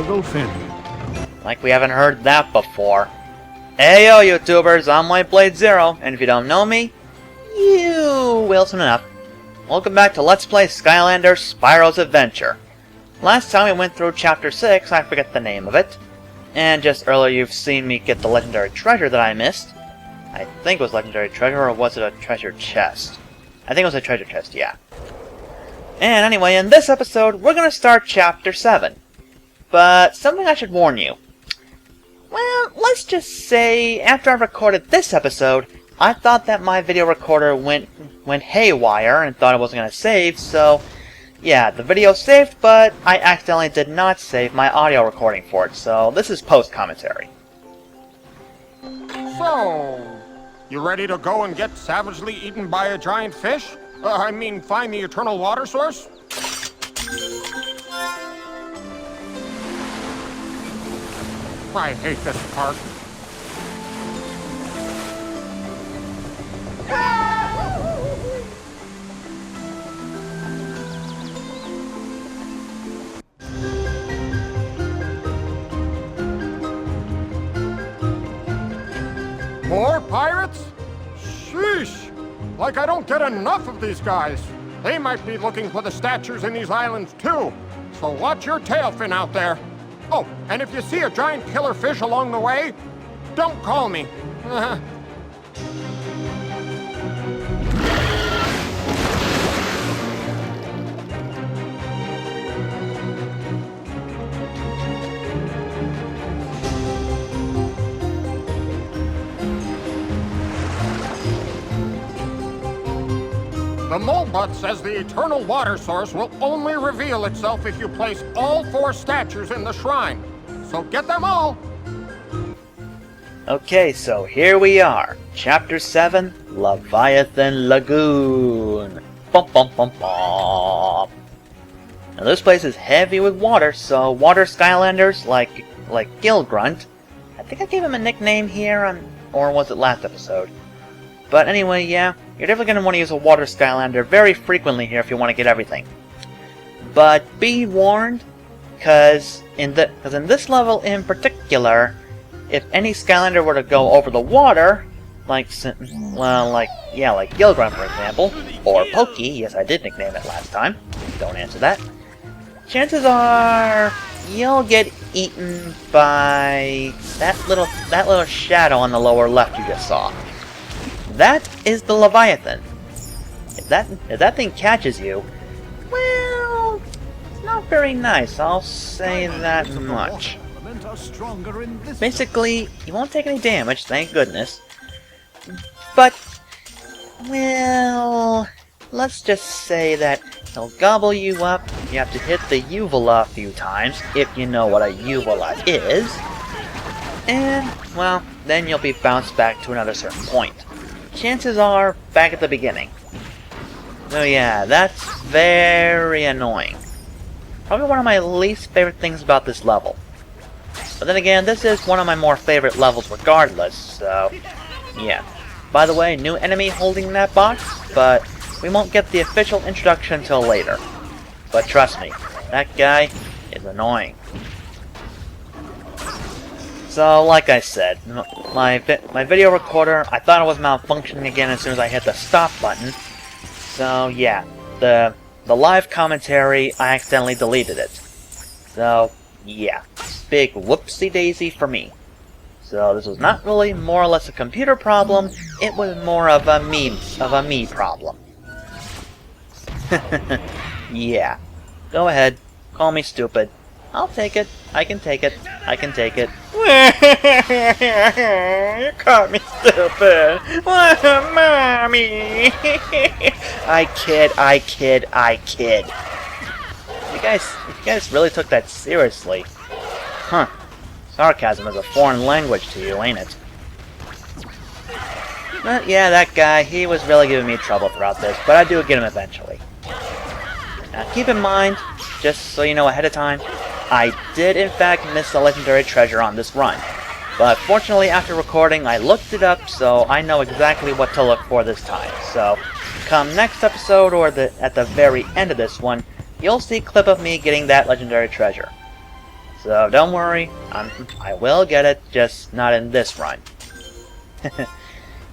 Turgle Fin. Like we haven't heard that before. Heyo YouTubers, I'm WhiteBladeZero, and if you don't know me, you will soon enough. Welcome back to Let's Play Skylanders Spyro's Adventure. Last time we went through Chapter 6, I forget the name of it. And just earlier you've seen me get the legendary treasure that I missed. I think it was legendary treasure, or was it a treasure chest? I think it was a treasure chest, yeah. And anyway, in this episode, we're going to start Chapter 7. But something I should warn you. Well, let's just say, after I recorded this episode, I thought that my video recorder went haywire and thought it wasn't going to save, so yeah, the video saved, but I accidentally did not save my audio recording for it, so this is post-commentary. So, you ready to go and get savagely eaten by a giant fish? I mean, find the eternal water source? I hate this part. More pirates? Sheesh! Like I don't get enough of these guys. They might be looking for the statues in these islands too. So watch your tail fin out there. Oh, and if you see a giant killer fish along the way, don't call me. The mole butt says the eternal water source will only reveal itself if you place all 4 statues in the shrine. So get them all! Okay, so here we are. Chapter 7, Leviathan Lagoon. Bum bum bum bum. Now this place is heavy with water, so water Skylanders like Gilgrunt. I think I gave him a nickname here, or was it last episode? But anyway, yeah, you're definitely going to want to use a water Skylander very frequently here if you want to get everything. But be warned, because in this level in particular, if any Skylander were to go over the water, like Gilgrunt for example, or Pokey, yes I did nickname it last time, don't answer that, chances are you'll get eaten by that little shadow on the lower left you just saw. That is the Leviathan. If that thing catches you, well, it's not very nice, I'll say that much. Basically, you won't take any damage, thank goodness. But, well, let's just say that he'll gobble you up, you have to hit the uvula a few times, if you know what a uvula is, and, well, then you'll be bounced back to another certain point. Chances are back at the beginning. So yeah, that's very annoying. Probably one of my least favorite things about this level. But then again, this is one of my more favorite levels regardless, so yeah. By the way, new enemy holding that box, but we won't get the official introduction until later. But trust me, that guy is annoying. So, like I said, my video recorder, I thought it was malfunctioning again as soon as I hit the stop button. So, yeah, the live commentary, I accidentally deleted it. So, yeah, big whoopsie-daisy for me. So, this was not really more or less a computer problem, it was more of a me problem. Yeah, go ahead, call me stupid. I'll take it. I can take it. I can take it. You caught me stupid. Mommy. I kid. You guys really took that seriously. Huh. Sarcasm is a foreign language to you, ain't it? But yeah, that guy, he was really giving me trouble throughout this, but I do get him eventually. Now keep in mind, just so you know ahead of time, I did in fact miss the legendary treasure on this run, but fortunately after recording I looked it up, so I know exactly what to look for this time. So come next episode or at the very end of this one, you'll see a clip of me getting that legendary treasure. So don't worry, I will get it, just not in this run.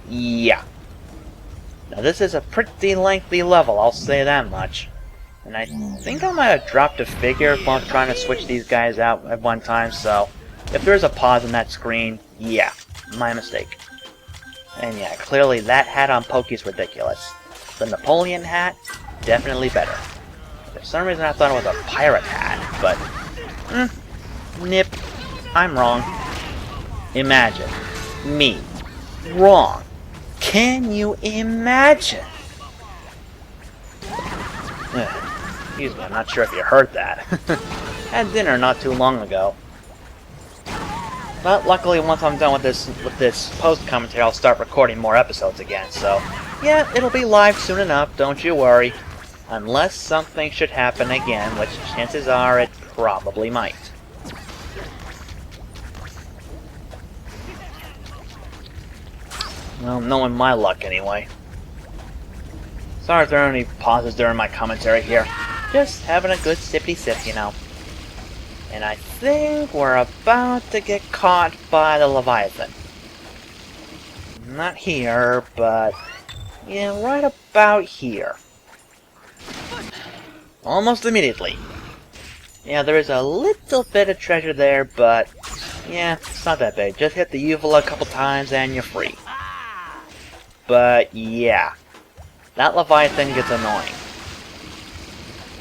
Yeah. Now this is a pretty lengthy level, I'll say that much. And I think I might have dropped a figure while trying to switch these guys out at one time, so if there's a pause on that screen, yeah, my mistake. And yeah, clearly that hat on Pokey's ridiculous. The Napoleon hat, definitely better. For some reason I thought it was a pirate hat, but nip, I'm wrong. Imagine me wrong. Can you imagine? Excuse me, I'm not sure if you heard that. Had dinner not too long ago. But luckily, once I'm done with this post-commentary, I'll start recording more episodes again, so yeah, it'll be live soon enough, don't you worry. Unless something should happen again, which chances are it probably might. Well, knowing my luck anyway. Sorry if there are any pauses during my commentary here. Just having a good sippity sip, you know. And I think we're about to get caught by the Leviathan. Not here, but yeah, right about here. Almost immediately. Yeah, there is a little bit of treasure there, but yeah, it's not that big. Just hit the uvula a couple times and you're free. But yeah, that Leviathan gets annoying.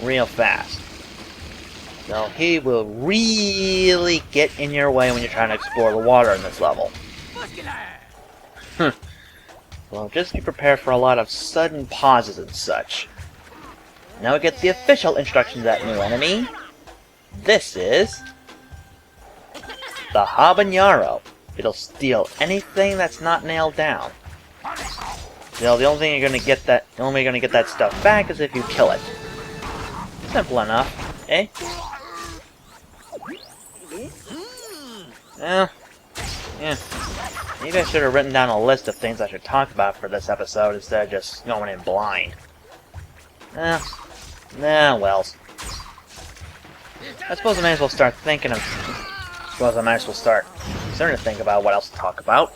Real fast. So he will really get in your way when you're trying to explore the water in this level. Well, just be prepared for a lot of sudden pauses and such. Now we get the official introduction to that new enemy. This is the habanero. It'll steal anything that's not nailed down. The only way you're gonna get that stuff back is if you kill it. Simple enough, eh? Yeah. Maybe I should have written down a list of things I should talk about for this episode instead of just going in blind. Well. I suppose I might as well start thinking of... starting to think about what else to talk about.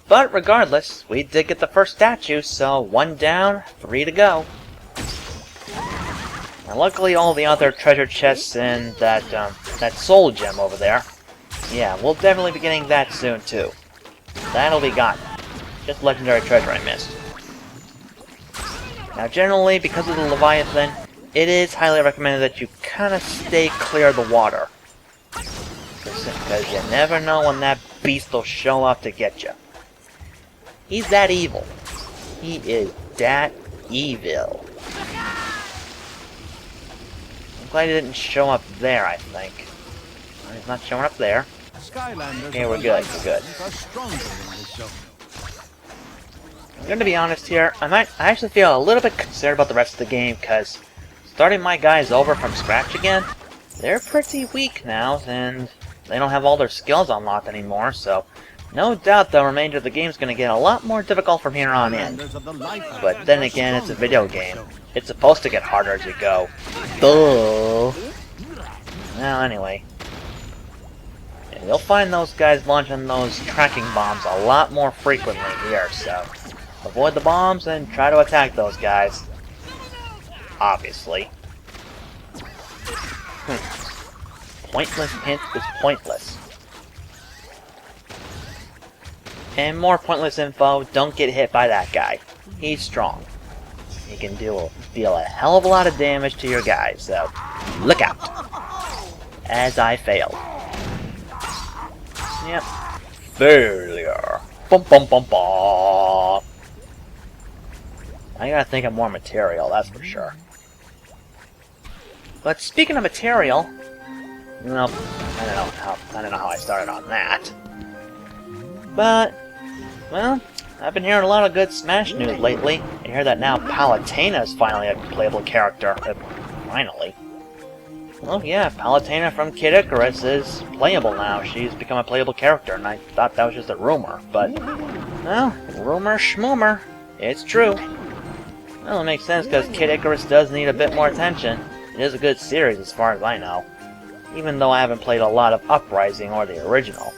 But regardless, we did get the first statue, so 1 down, 3 to go. And luckily all the other treasure chests and that soul gem over there, yeah, we'll definitely be getting that soon too. That'll be gone. Just legendary treasure I missed. Now generally, because of the Leviathan, it is highly recommended that you kind of stay clear of the water. Because you never know when that beast will show up to get you. He's that evil. He is that evil. I'm glad he didn't show up there, I think. He's not showing up there. Skylanders okay, we're good, I'm gonna be honest here, I actually feel a little bit concerned about the rest of the game, because starting my guys over from scratch again, they're pretty weak now, and they don't have all their skills unlocked anymore, so no doubt the remainder of the game is going to get a lot more difficult from here on in. But then again, it's a video game. It's supposed to get harder as you go. Duh. Well, anyway. Yeah, you'll find those guys launching those tracking bombs a lot more frequently here, so avoid the bombs and try to attack those guys. Obviously. Pointless hint is pointless. And more pointless info, don't get hit by that guy. He's strong. He can deal a hell of a lot of damage to your guys, so look out. As I failed. Yep. Failure. Bum bum bum bum. I gotta think of more material, that's for sure. But speaking of material, nope, I don't know how I started on that. But, well, I've been hearing a lot of good Smash news lately. I hear that now Palutena is finally a playable character. Finally. Well, yeah, Palutena from Kid Icarus is playable now. She's become a playable character, and I thought that was just a rumor. But, well, rumor schmoomer. It's true. Well, it makes sense because Kid Icarus does need a bit more attention. It is a good series as far as I know. even though I haven't played a lot of Uprising or the original.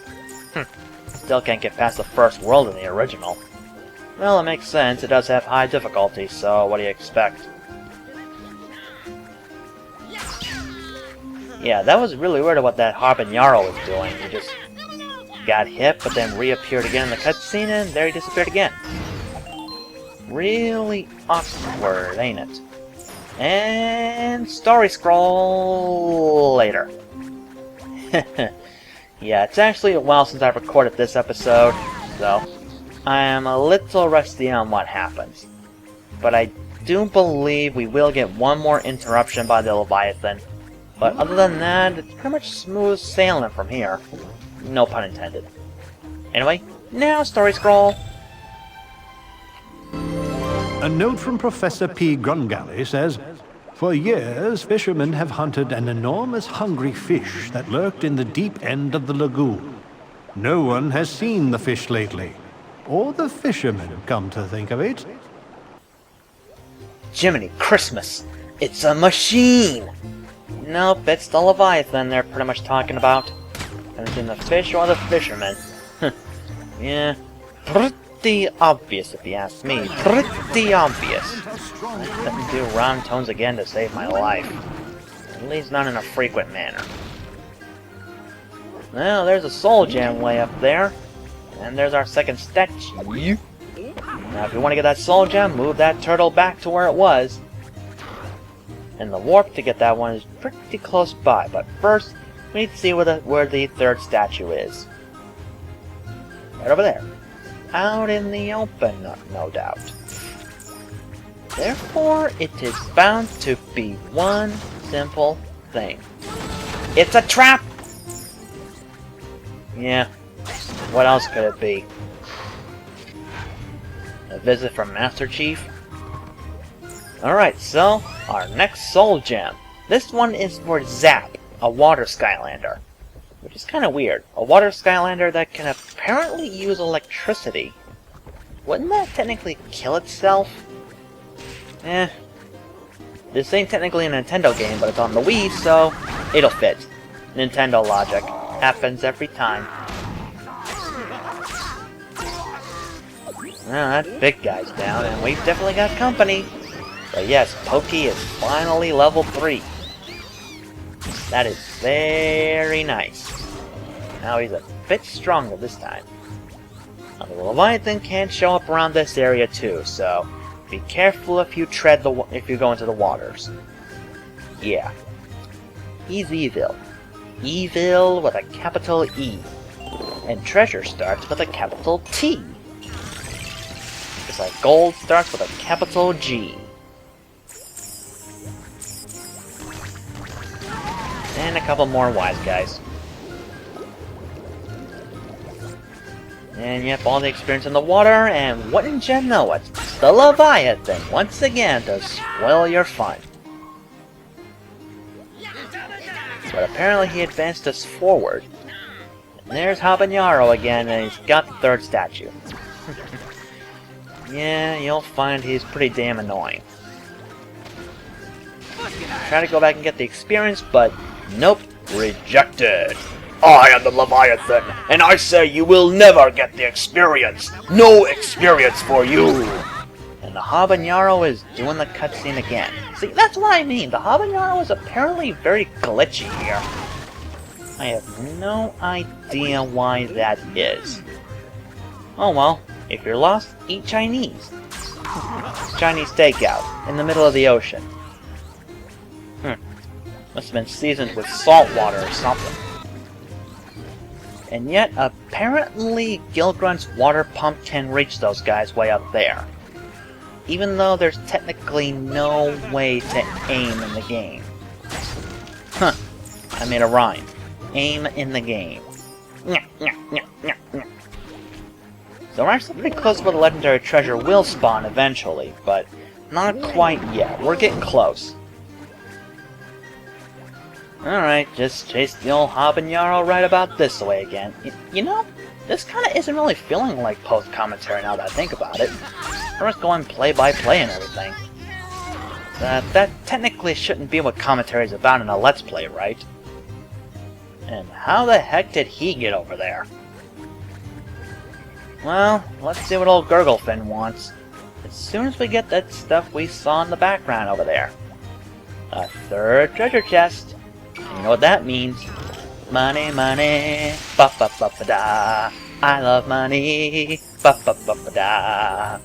Still can't get past the first world in the original. Well, it makes sense, it does have high difficulty, so what do you expect? Yeah, that was really weird what that Habanero was doing. He just got hit, but then reappeared again in the cutscene, and there he disappeared again. Really awkward, ain't it? And story scroll later. Yeah, it's actually a while since I've recorded this episode, so I am a little rusty on what happens. But I do believe we will get one more interruption by the Leviathan. But other than that, it's pretty much smooth sailing from here. No pun intended. Anyway, now story scroll. A note from Professor P. Grungally says, "For years, fishermen have hunted an enormous hungry fish that lurked in the deep end of the lagoon. No one has seen the fish lately. Or the fishermen, come to think of it." Jiminy Christmas! It's a machine! Nope, it's the Leviathan they're pretty much talking about. Haven't seen the fish or the fisherman. Yeah, pretty obvious if you ask me. Pretty obvious. I couldn't do round tones again to save my life. At least not in a frequent manner. Well, there's a soul gem way up there. And there's our second statue. Now if you want to get that soul gem, move that turtle back to where it was. And the warp to get that one is pretty close by, but first, we need to see where the third statue is. Right over there. Out in the open, no doubt. Therefore, it is bound to be one simple thing. It's a trap! Yeah, what else could it be? A visit from Master Chief? Alright, so, our next soul gem. This one is for Zap, a water Skylander. Which is kind of weird. A water Skylander that can apparently use electricity. Wouldn't that technically kill itself? This ain't technically a Nintendo game, but it's on the Wii, so it'll fit. Nintendo logic. Happens every time. Well, that big guy's down, and we've definitely got company. But yes, Pokey is finally level 3. That is very nice. Now he's a bit stronger this time. Now the Leviathan can show up around this area too, so be careful if you go into the waters. Yeah. He's evil. Evil with a capital E. And treasure starts with a capital T. Just like gold starts with a capital G. And a couple more wise guys. And yep, all the experience in the water, and wouldn't you know it, the Leviathan once again to spoil your fun. But apparently he advanced us forward. And there's Habanero again, and he's got the third statue. Yeah, you'll find he's pretty damn annoying. Try to go back and get the experience, but nope, rejected. I am the Leviathan, and I say you will never get the experience. No experience for you. And the Habanero is doing the cutscene again. See, that's what I mean. The Habanero is apparently very glitchy here. I have no idea why that is. Oh well, if you're lost, eat Chinese. Chinese takeout in the middle of the ocean. Must have been seasoned with salt water or something. And yet, apparently, Gilgrunt's water pump can reach those guys way up there. Even though there's technically no way to aim in the game. Huh. I made a rhyme. Aim in the game. So we're actually pretty close to where the legendary treasure will spawn eventually, but not quite yet. We're getting close. Alright, just chase the old Habanero right about this way again. You know, this kind of isn't really feeling like post-commentary now that I think about it. We're just going play-by-play and everything. That technically shouldn't be what commentary is about in a Let's Play, right? And how the heck did he get over there? Well, let's see what old Gurglefin wants. As soon as we get that stuff we saw in the background over there. A third treasure chest. And you know what that means. Money, money, ba ba ba ba da. I love money, ba ba ba ba da.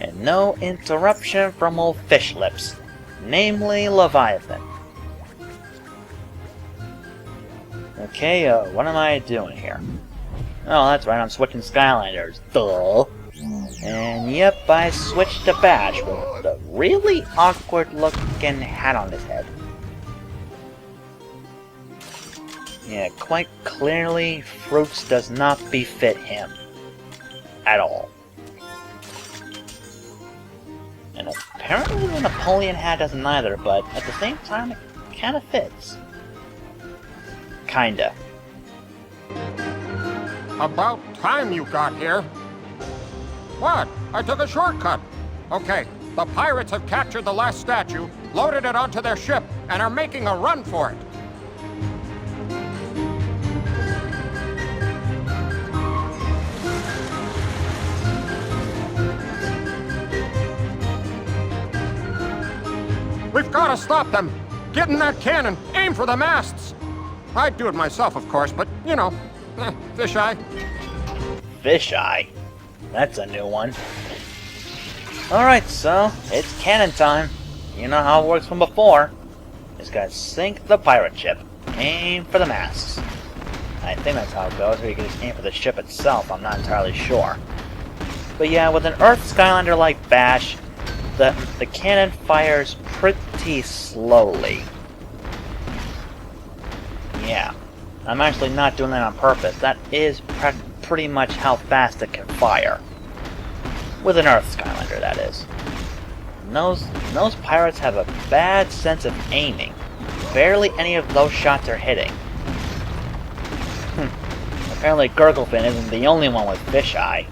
And no interruption from old fish lips, namely Leviathan. Okay, what am I doing here? Oh, that's right, I'm switching Skylanders. Duh. And yep, I switched to Bash with a really awkward looking hat on his head. Yeah, quite clearly, Fruits does not befit him. At all. And apparently the Napoleon hat doesn't either, but at the same time, it kinda fits. Kinda. About time you got here. What? I took a shortcut. Okay, the pirates have captured the last statue, loaded it onto their ship, and are making a run for it. We've got to stop them. Get in that cannon. Aim for the masts. I'd do it myself, of course, but, you know, fish eye. Fish eye? That's a new one. Alright, so, it's cannon time. You know how it works from before. Just gotta sink the pirate ship. Aim for the masts. I think that's how it goes, or you can just aim for the ship itself, I'm not entirely sure. But yeah, with an Earth Skylander like Bash, the cannon fires pretty slowly. Yeah, I'm actually not doing that on purpose. That is pretty much how fast it can fire. With an Earth Skylander, that is. And those pirates have a bad sense of aiming. Barely any of those shots are hitting. Apparently Gurglefin isn't the only one with fish eye.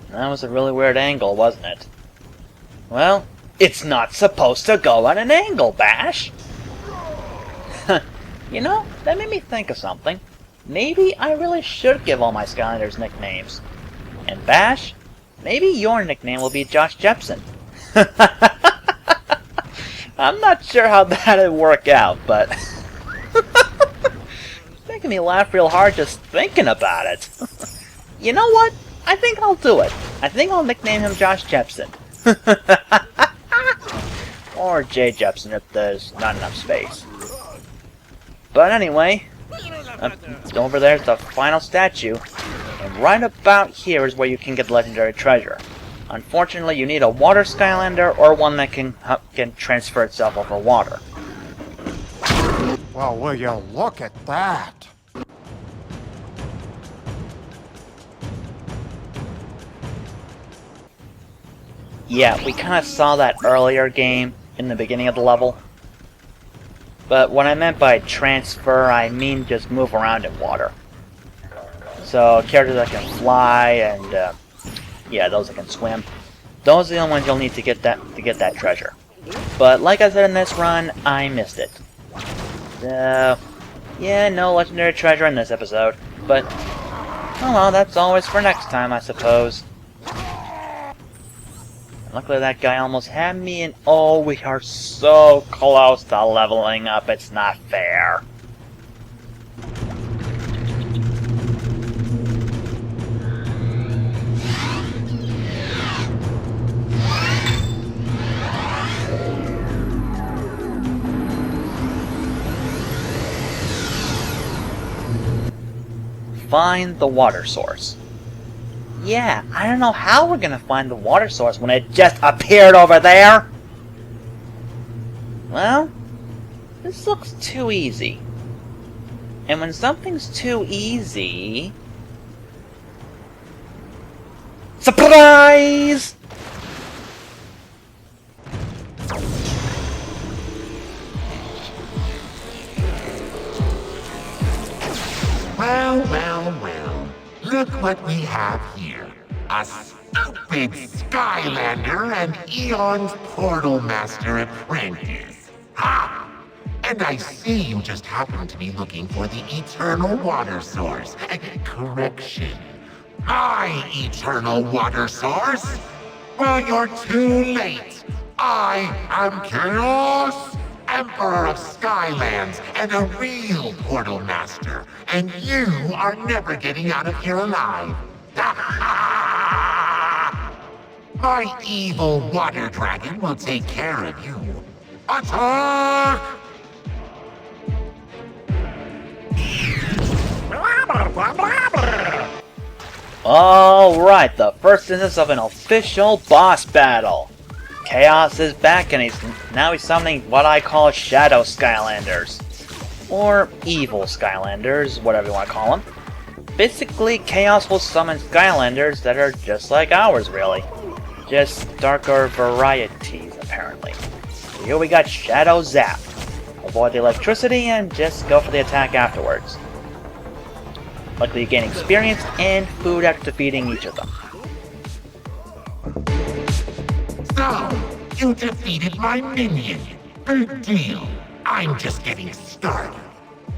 That was a really weird angle, wasn't it? Well, it's not supposed to go at an angle, Bash! You know, that made me think of something. Maybe I really should give all my Skylanders nicknames. And Bash, maybe your nickname will be Josh Jepson. I'm not sure how that'd work out, but... it's making me laugh real hard just thinking about it. You know what? I think I'll do it. I think I'll nickname him Josh Jepson. Or Jay Jepson if there's not enough space. But anyway, over there's the final statue. And right about here is where you can get legendary treasure. Unfortunately, you need a water Skylander or one that can transfer itself over water. Well, will you look at that? Yeah, we kind of saw that earlier game in the beginning of the level. But what I meant by transfer, I mean just move around in water. So characters that can fly and yeah, those that can swim. Those are the only ones you'll need to get that treasure. But like I said in this run, I missed it. Yeah, no legendary treasure in this episode. But oh well, that's always for next time, I suppose. Luckily that guy almost had me, and oh, we are so close to leveling up, it's not fair. Find the water source. Yeah, I don't know how we're gonna find the water source when it just appeared over there. Well, this looks too easy. And when something's too easy... Surprise! look what we have here. A stupid Skylander and Eon's Portal Master Apprentice. Ha! And I see you just happen to be looking for the eternal water source. Correction. My eternal water source? Well, you're too late. I am Kaos, Emperor of Skylands and a real Portal Master. And you are never getting out of here alive. My evil water dragon will take care of you. Attack! Alright, the first instance of an official boss battle. Kaos is back and he's summoning what I call Shadow Skylanders. Or Evil Skylanders, whatever you want to call them. Basically, Kaos will summon Skylanders that are just like ours, really. Just darker varieties, apparently. So here we got Shadow Zap. Avoid the electricity and just go for the attack afterwards. Luckily you gain experience and food after defeating each of them. So, you defeated my minion. Big deal. I'm just getting started.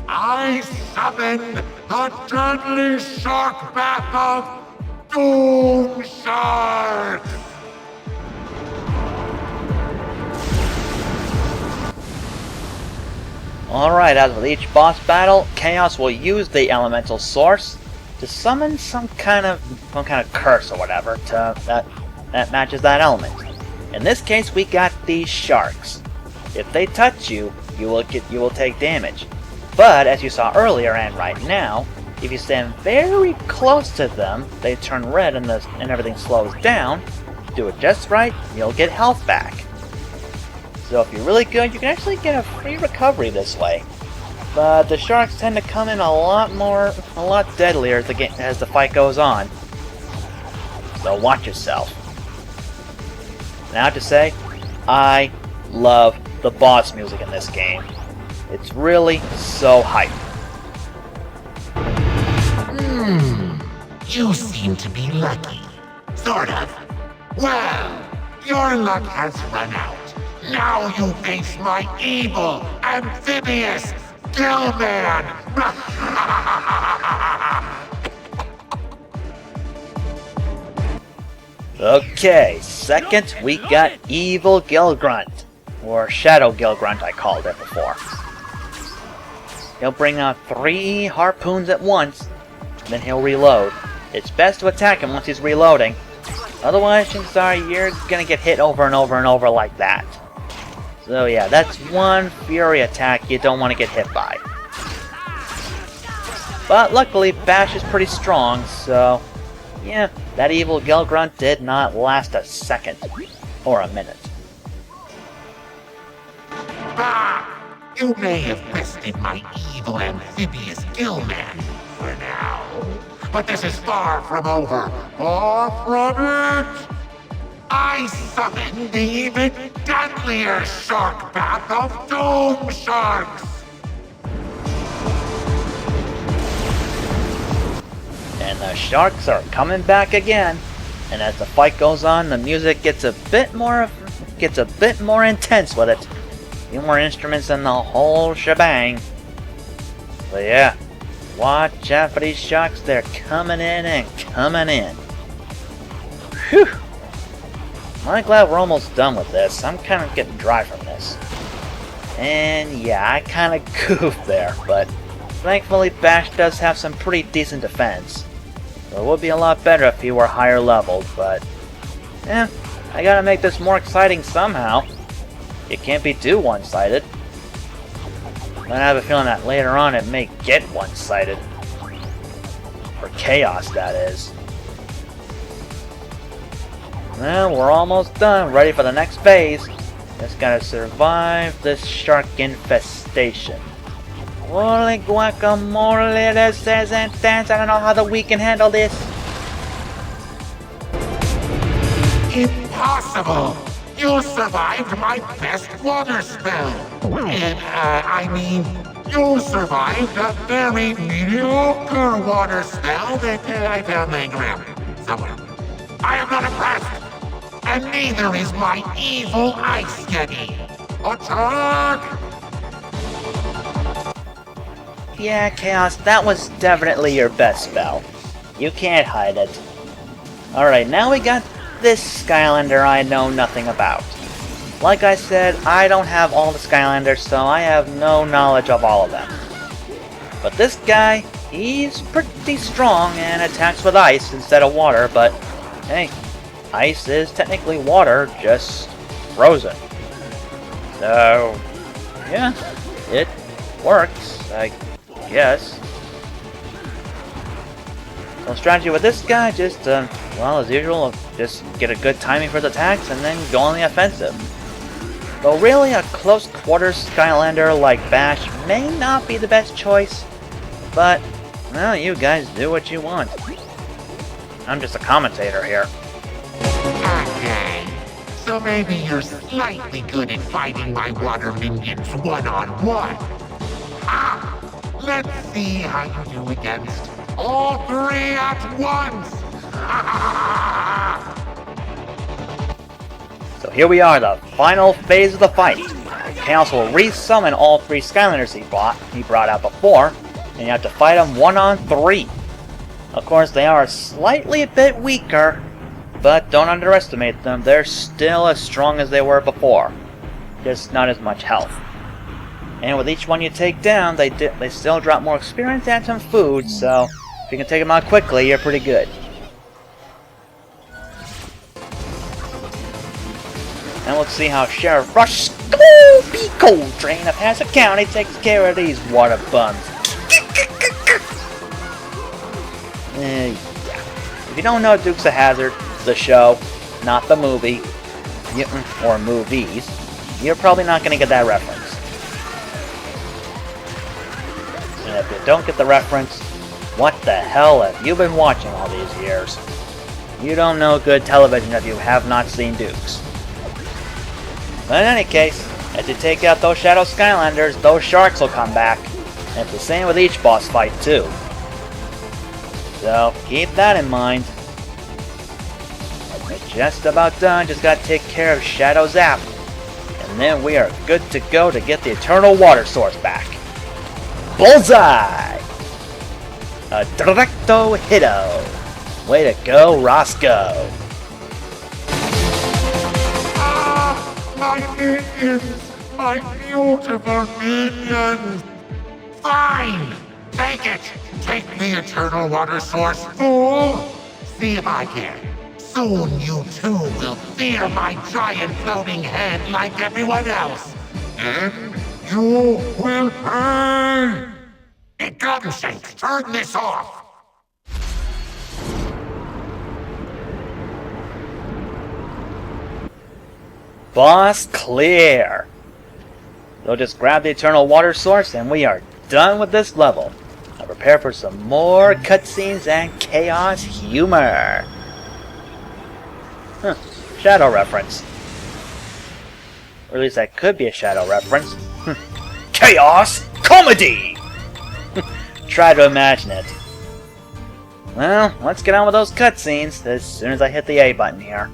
I summon the deadly shark bath of Doom Shark! Alright, as with each boss battle, Kaos will use the elemental source to summon some kind of curse or whatever that matches that element. In this case, we got these sharks. If they touch you, you will take damage. But as you saw earlier and right now, if you stand very close to them, they turn red and everything slows down. Do it just right, you'll get health back. So if you're really good, you can actually get a free recovery this way. But the sharks tend to come in a lot deadlier as the fight goes on. So watch yourself. Now to say, I love the boss music in this game. It's really so hype. You seem to be lucky. Sort of. Well, your luck has run out. Now you face my evil, amphibious Gillman! Okay, second we got Evil Gilgrunt. Or Shadow Gilgrunt I called it before. He'll bring out 3 harpoons at once, then he'll reload. It's best to attack him once he's reloading. Otherwise, chances are you're gonna get hit over and over and over like that. So yeah, that's one fury attack you don't want to get hit by. But luckily, Bash is pretty strong, so yeah, that evil Gilgrunt did not last a second. Or a minute. Bah! You may have bested my evil amphibious Gillman for now. But this is far from over. Far from it! I summon the even deadlier shark bath of Doom Sharks! And the sharks are coming back again. And as the fight goes on, the music gets a bit more intense with it. A few more instruments and the whole shebang. But yeah, watch out for these sharks. They're coming in and coming in. Whew. I'm glad we're almost done with this. I'm kind of getting dry from this. And yeah, I kind of goofed there, but thankfully Bash does have some pretty decent defense. So it would be a lot better if he were higher leveled, but I gotta make this more exciting somehow. It can't be too one-sided. I have a feeling that later on it may get one-sided. For Kaos, that is. Well, we're almost done, ready for the next phase. Just gotta survive this shark infestation. Holy guacamole, this is intense. I don't know how the we can handle this. Impossible! You survived my best water spell. And, you survived a very mediocre water spell that I found laying around somewhere. I am not impressed. And neither is my evil ice yeti. Attack! Yeah, Chaos, that was definitely your best spell. You can't hide it. Alright, now we got this Skylander I know nothing about. Like I said, I don't have all the Skylanders, so I have no knowledge of all of them. But this guy, he's pretty strong and attacks with ice instead of water, but hey, ice is technically water, just frozen. So, yeah, it works, I guess. So strategy with this guy, just, well, as usual, just get a good timing for the attacks and then go on the offensive. Though really, a close quarters Skylander like Bash may not be the best choice, but, well, you guys do what you want. I'm just a commentator here. Okay, so maybe you're slightly good at fighting my water minions one-on-one. Let's see how you do against all three at once! So here we are, the final phase of the fight. Kaos will re-summon all three Skylanders he brought out before, and you have to fight them 1-on-3. Of course, they are slightly a bit weaker, but don't underestimate them. They're still as strong as they were before, just not as much health. And with each one you take down, they still drop more experience and some food, so if you can take them out quickly, you're pretty good. And let's see how Sheriff Rush Coltrane of Hassett County takes care of these water bums. Yeah. If you don't know Dukes of Hazzard, the show, not the movie, or movies, you're probably not going to get that reference. And if you don't get the reference, what the hell have you been watching all these years? You don't know good television if you have not seen Dukes. But in any case, as you take out those Shadow Skylanders, those sharks will come back. And it's the same with each boss fight too. So keep that in mind. We're just about done, just gotta take care of Shadow Zap. And then we are good to go to get the Eternal Water Source back. Bullseye! A directo hito. Way to go, Roscoe. My minions! My beautiful minions! Fine! Take it! Take the Eternal Water Source, fool! See if I can. Soon you too will fear my giant floating head like everyone else. And you will pay! It doesn't say turn this off! Boss clear. So just grab the Eternal Water Source and we are done with this level. Now prepare for some more cutscenes and chaos humor. Shadow reference. Or at least that could be a Shadow reference. Chaos comedy! Try to imagine it. Well, let's get on with those cutscenes as soon as I hit the A button here.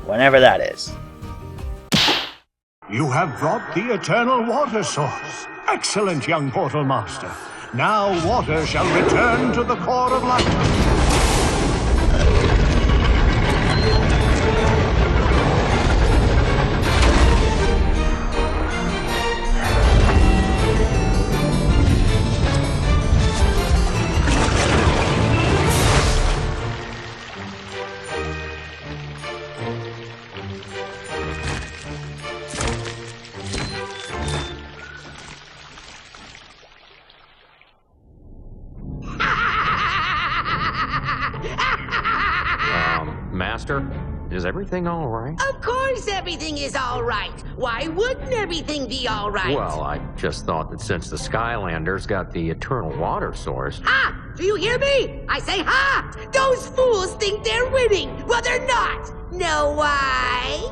Whenever that is. You have brought the Eternal Water Source. Excellent, young Portal Master. Now water shall return to the core of life. Master, is everything all right? Of course everything is all right. Why wouldn't everything be all right? Well, I just thought that since the Skylanders got the Eternal Water Source... Ha! Do you hear me? I say ha! Those fools think they're winning. Well, they're not. Know why?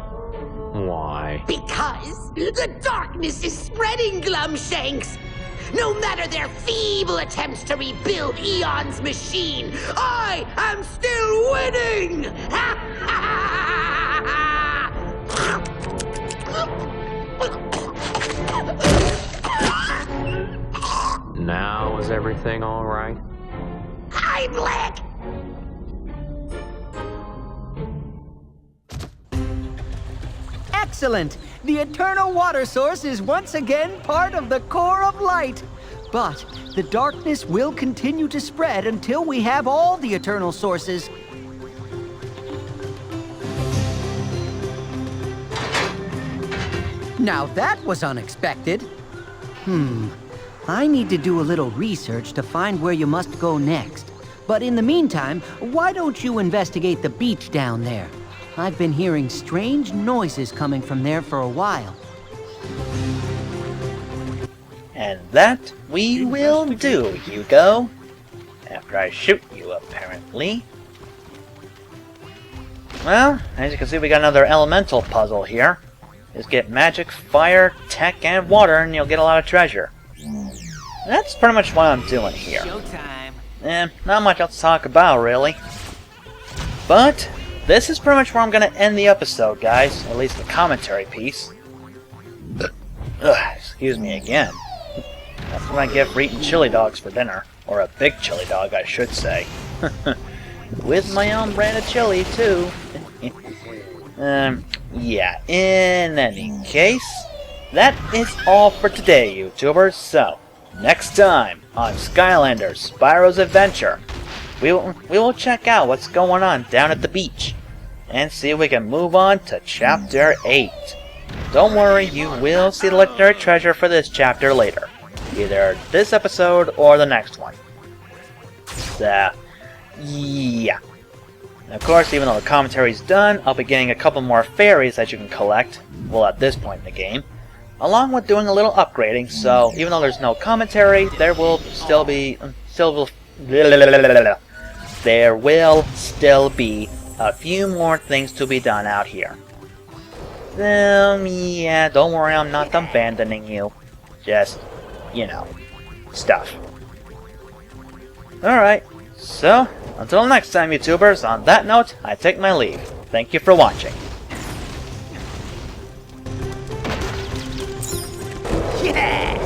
Because the darkness is spreading, Glumshanks! No matter their feeble attempts to rebuild Eon's machine, I am still winning! Now, is everything all right? Hi, Black! Excellent! The eternal water source is once again part of the core of light. But the darkness will continue to spread until we have all the eternal sources. Now that was unexpected. I need to do a little research to find where you must go next. But in the meantime, why don't you investigate the beach down there? I've been hearing strange noises coming from there for a while. And that we will do, Hugo. After I shoot you, apparently. Well, as you can see, we got another elemental puzzle here. Just get magic, fire, tech, and water, and you'll get a lot of treasure. That's pretty much what I'm doing here. Showtime. Not much else to talk about, really. But this is pretty much where I'm going to end the episode, guys. At least the commentary piece. Excuse me again. That's what I get for eating chili dogs for dinner. Or a big chili dog, I should say. With my own brand of chili, too. Yeah, in any case, that is all for today, YouTubers. So, next time on Skylanders Spyro's Adventure, we will check out what's going on down at the beach and see if we can move on to Chapter 8. Don't worry, you will see the legendary treasure for this chapter later. Either this episode or the next one. So, yeah. And of course, even though the commentary's done, I'll be getting a couple more fairies that you can collect, well, at this point in the game, along with doing a little upgrading, so even though there's no commentary, there will still be a few more things to be done out here. Yeah, don't worry, I'm not abandoning you. Just, you know, stuff. Alright, so, until next time, YouTubers, on that note, I take my leave. Thank you for watching. Yeah!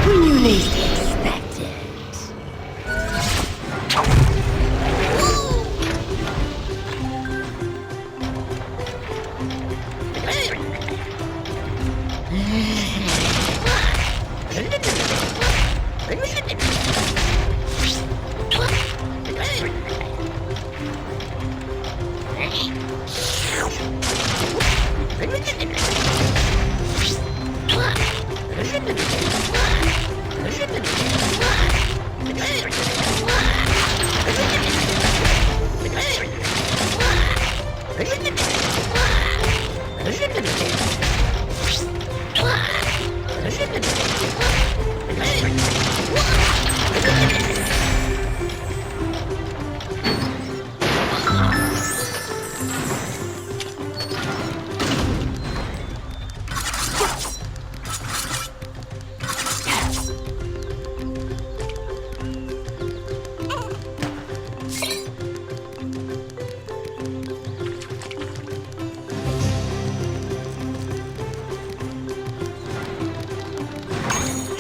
When you least expect it.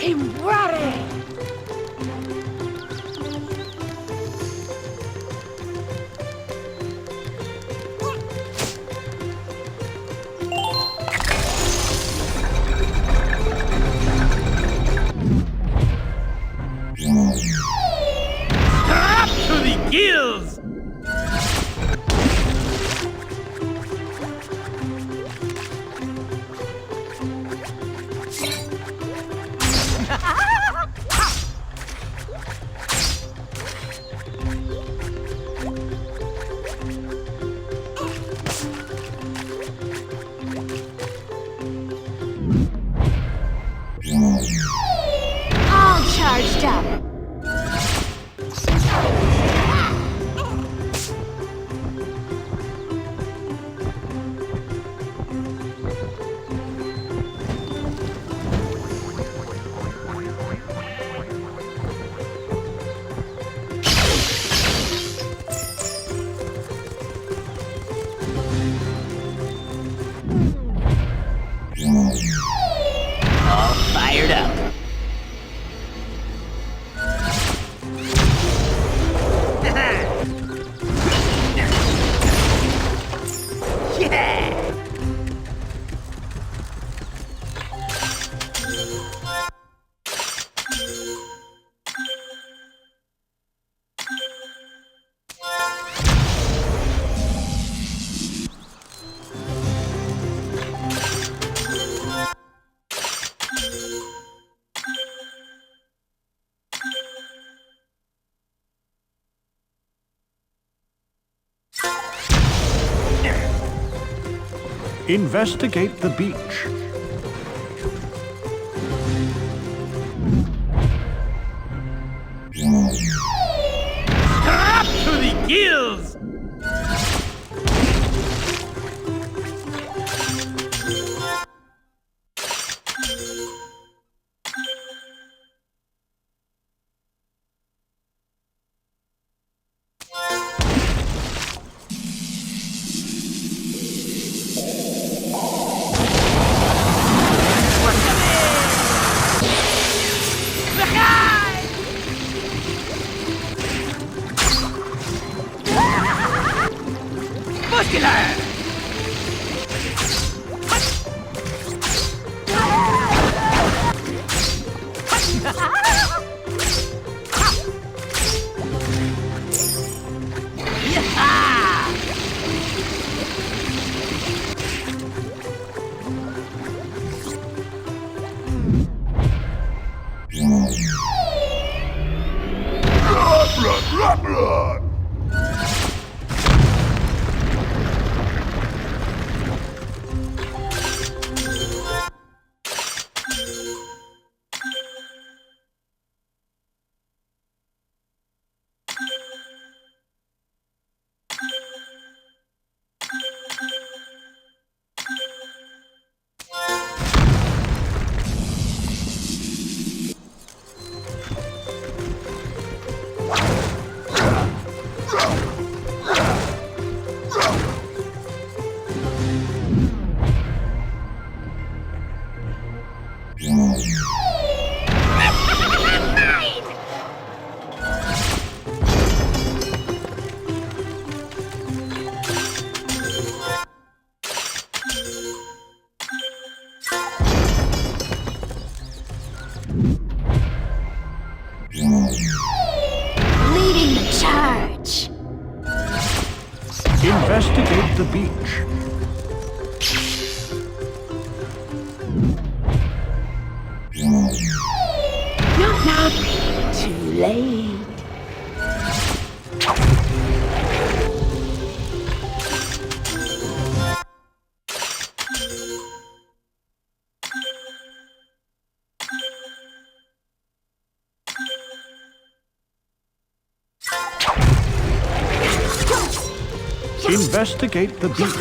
I'm ready! Up to the gills! Ha ha ha! All fired up. Yeah! Investigate the beach. Up to the gills! Muscular! Leading the charge. Investigate the beach. Knock knock. Too late. Investigate the beach.